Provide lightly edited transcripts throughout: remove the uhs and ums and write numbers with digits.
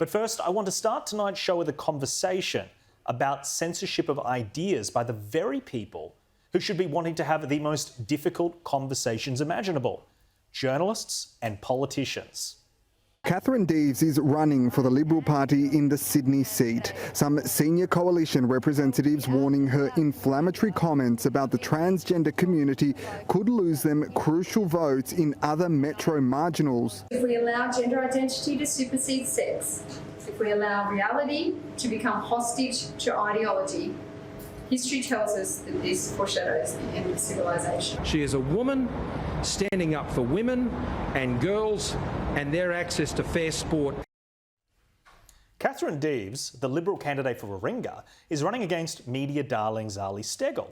But first, I want to start tonight's show with a conversation about censorship of ideas by the very people who should be wanting to have the most difficult conversations imaginable: journalists and politicians. Katherine Deves is running for the Liberal Party in the Sydney seat. Some senior coalition representatives warning her inflammatory comments about the transgender community could lose them crucial votes in other metro marginals. If we allow gender identity to supersede sex, if we allow reality to become hostage to ideology, history tells us that this foreshadows the end of civilization. She is a woman standing up for women and girls and their access to fair sport. Katherine Deves, the Liberal candidate for Warringah, is running against media darling Zali Steggall.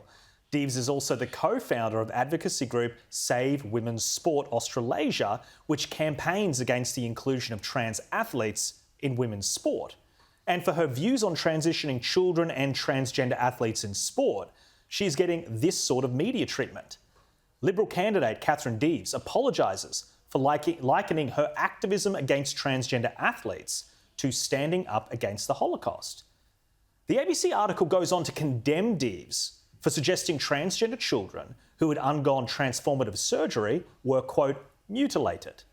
Deves is also the co-founder of advocacy group Save Women's Sport Australasia, which campaigns against the inclusion of trans athletes in women's sport. And for her views on transitioning children and transgender athletes in sport, she's getting this sort of media treatment. Liberal candidate Katherine Deves apologises for likening her activism against transgender athletes to standing up against the Holocaust. The ABC article goes on to condemn Deves for suggesting transgender children who had undergone transformative surgery were, quote, mutilated.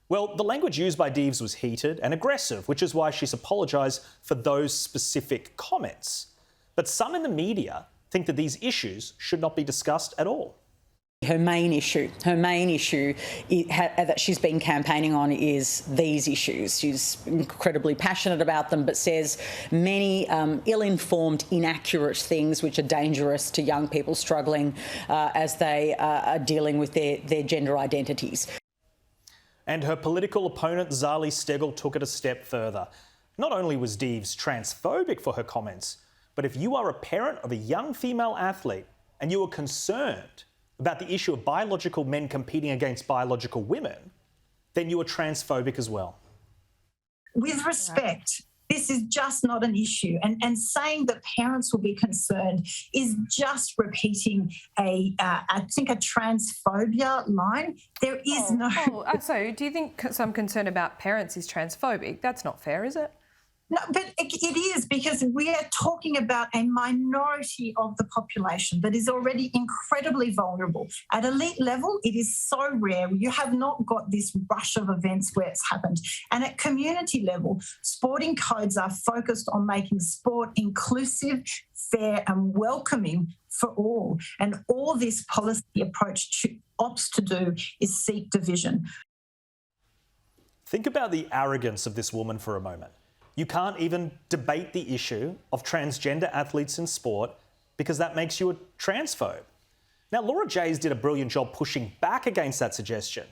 Well, the language used by Deves was heated and aggressive, which is why she's apologised for those specific comments. But some in the media think that these issues should not be discussed at all. Her main issue that she's been campaigning on is these issues. She's incredibly passionate about them, but says many ill-informed, inaccurate things which are dangerous to young people struggling as they are dealing with their gender identities. And her political opponent, Zali Steggall, took it a step further. Not only was Deves transphobic for her comments, but if you are a parent of a young female athlete and you are concerned about the issue of biological men competing against biological women, then you are transphobic as well. With respect, this is just not an issue. And saying that parents will be concerned is just repeating I think a transphobia line. There is So do you think some concern about parents is transphobic? That's not fair, is it? No, but it is, because we are talking about a minority of the population that is already incredibly vulnerable. At elite level, it is so rare. You have not got this rush of events where it's happened. And at community level, sporting codes are focused on making sport inclusive, fair and welcoming for all. And all this policy approach opts to do is seek division. Think about the arrogance of this woman for a moment. You can't even debate the issue of transgender athletes in sport because that makes you a transphobe. Now, Laura Jays did a brilliant job pushing back against that suggestion,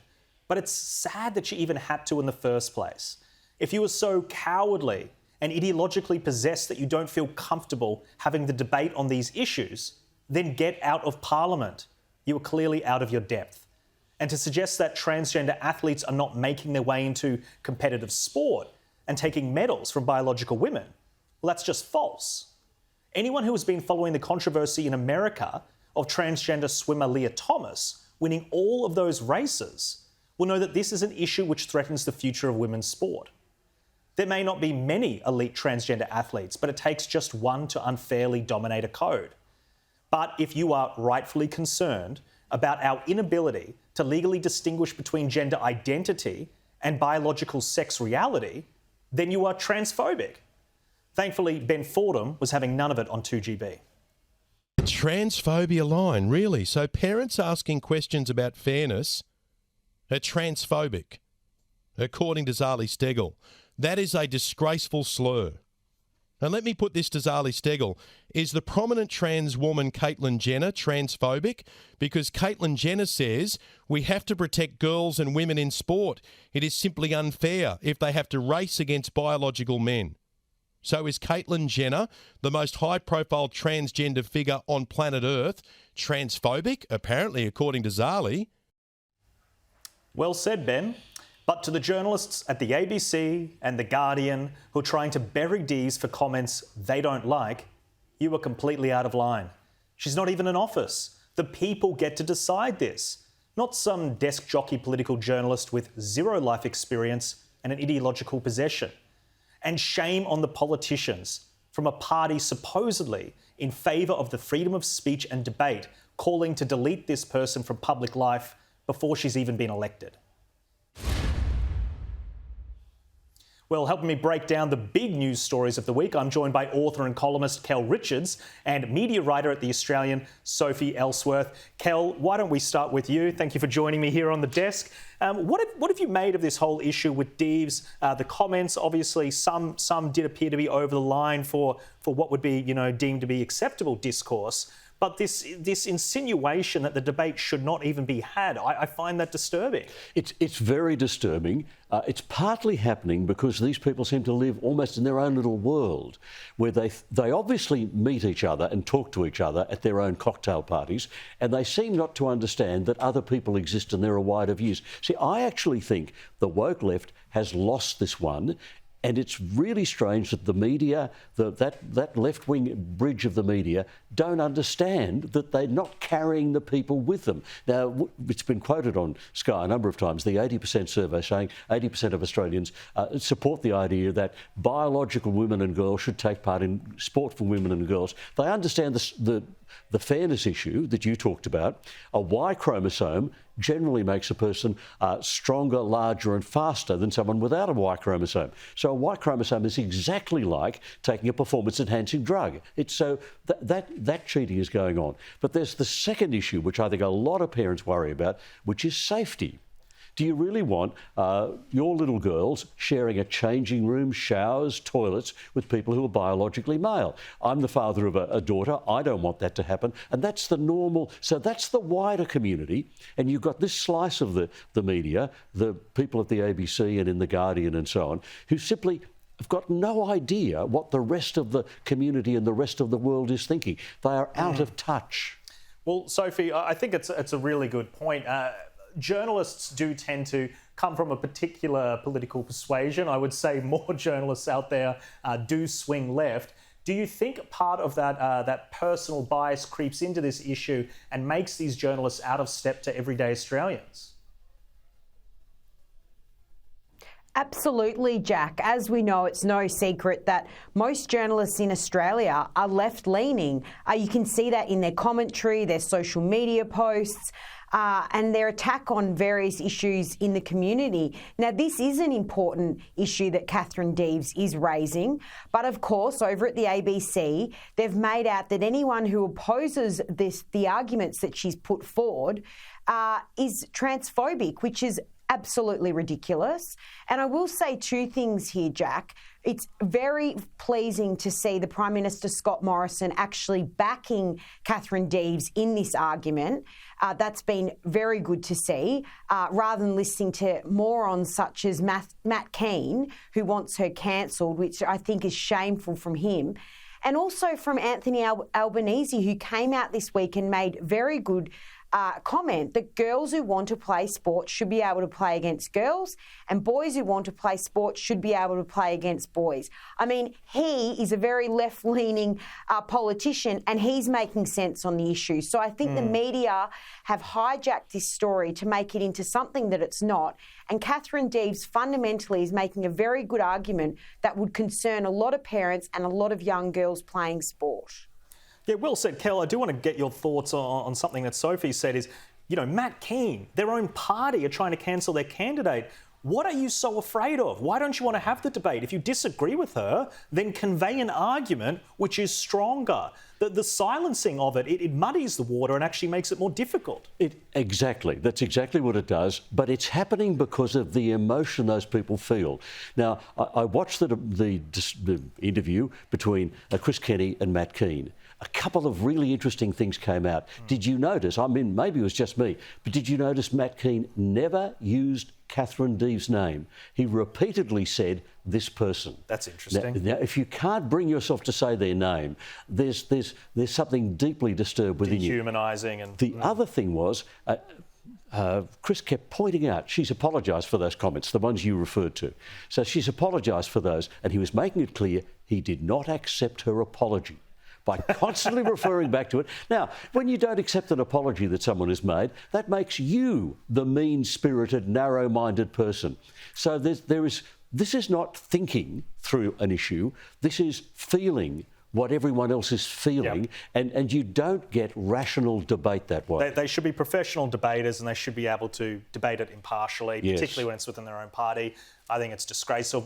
but it's sad that she even had to in the first place. If you are so cowardly and ideologically possessed that you don't feel comfortable having the debate on these issues, then get out of Parliament. You are clearly out of your depth. And to suggest that transgender athletes are not making their way into competitive sport and taking medals from biological women, well, that's just false. Anyone who has been following the controversy in America of transgender swimmer Leah Thomas winning all of those races will know that this is an issue which threatens the future of women's sport. There may not be many elite transgender athletes, but it takes just one to unfairly dominate a code. But if you are rightfully concerned about our inability to legally distinguish between gender identity and biological sex reality, then you are transphobic. Thankfully, Ben Fordham was having none of it on 2GB. Transphobia line, really? So parents asking questions about fairness are transphobic, according to Zali Steggall. That is a disgraceful slur. And let me put this to Zali Steggall. Is the prominent trans woman Caitlyn Jenner transphobic? Because Caitlyn Jenner says we have to protect girls and women in sport. It is simply unfair if they have to race against biological men. So is Caitlyn Jenner, the most high-profile transgender figure on planet Earth, transphobic? Apparently, according to Zali. Well said, Ben. But to the journalists at the ABC and The Guardian who are trying to bury Deves for comments they don't like, you are completely out of line. She's not even in office. The people get to decide this, not some desk jockey political journalist with zero life experience and an ideological possession. And shame on the politicians from a party supposedly in favour of the freedom of speech and debate, calling to delete this person from public life before she's even been elected. Well, helping me break down the big news stories of the week, I'm joined by author and columnist Kel Richards and media writer at The Australian, Sophie Ellsworth. Kel, why don't we start with you? Thank you for joining me here on the desk. What have you made of this whole issue with Deves? The comments, obviously, some did appear to be over the line for what would be, deemed to be acceptable discourse. But this insinuation that the debate should not even be had, I find that disturbing. It's very disturbing. It's partly happening because these people seem to live almost in their own little world, where they obviously meet each other and talk to each other at their own cocktail parties, and they seem not to understand that other people exist and there are wider views. See, I actually think the woke left has lost this one. And it's really strange that the media, that left-wing bridge of the media, don't understand that they're not carrying the people with them. Now, it's been quoted on Sky a number of times, the 80% survey saying 80% of Australians support the idea that biological women and girls should take part in sport for women and girls. They understand the fairness issue that you talked about. A Y chromosome generally makes a person stronger, larger and faster than someone without a Y chromosome. So a Y chromosome is exactly like taking a performance-enhancing drug. So that cheating is going on. But there's the second issue, which I think a lot of parents worry about, which is safety. Do you really want your little girls sharing a changing room, showers, toilets with people who are biologically male? I'm the father of a daughter. I don't want that to happen. And that's the normal. So that's the wider community. And you've got this slice of the media, the people at the ABC and in The Guardian and so on, who simply have got no idea what the rest of the community and the rest of the world is thinking. They are out of touch. Well, Sophie, I think it's a really good point. Journalists do tend to come from a particular political persuasion. I would say more journalists out there do swing left. Do you think part of that personal bias creeps into this issue and makes these journalists out of step to everyday Australians? Absolutely, Jack. As we know, it's no secret that most journalists in Australia are left-leaning. You can see that in their commentary, their social media posts, and their attack on various issues in the community. Now, this is an important issue that Katherine Deves is raising, but of course, over at the ABC, they've made out that anyone who opposes the arguments that she's put forward is transphobic, which is absolutely ridiculous. And I will say two things here, Jack. It's very pleasing to see the Prime Minister Scott Morrison actually backing Katherine Deves in this argument. That's been very good to see, rather than listening to morons such as Matt Keane, who wants her cancelled, which I think is shameful from him. And also from Anthony Albanese, who came out this week and made very good comment that girls who want to play sport should be able to play against girls and boys who want to play sport should be able to play against boys. I mean, he is a very left-leaning politician and he's making sense on the issue. So I think the media have hijacked this story to make it into something that it's not. And Katherine Deves fundamentally is making a very good argument that would concern a lot of parents and a lot of young girls playing sport. Yeah, well said, Kel. I do want to get your thoughts on something that Sophie said is, Matt Keane, their own party are trying to cancel their candidate. What are you so afraid of? Why don't you want to have the debate? If you disagree with her, then convey an argument which is stronger. The silencing of it muddies the water and actually makes it more difficult. Exactly. That's exactly what it does. But it's happening because of the emotion those people feel. Now, I watched the interview between Chris Kenny and Matt Keane. A couple of really interesting things came out. Did you notice, I mean, maybe it was just me, but did you notice Matt Keane never used Katherine Deves' name? He repeatedly said, this person. That's interesting. Now, if you can't bring yourself to say their name, there's something deeply disturbed within you. Dehumanising. And the other thing was, Chris kept pointing out, she's apologised for those comments, the ones you referred to. So she's apologised for those, and he was making it clear he did not accept her apology by constantly referring back to it. Now, when you don't accept an apology that someone has made, that makes you the mean-spirited, narrow-minded person. So there is This is not thinking through an issue. This is feeling what everyone else is feeling, and you don't get rational debate that way. They should be professional debaters, and they should be able to debate it impartially, Yes. particularly when it's within their own party. I think it's disgraceful.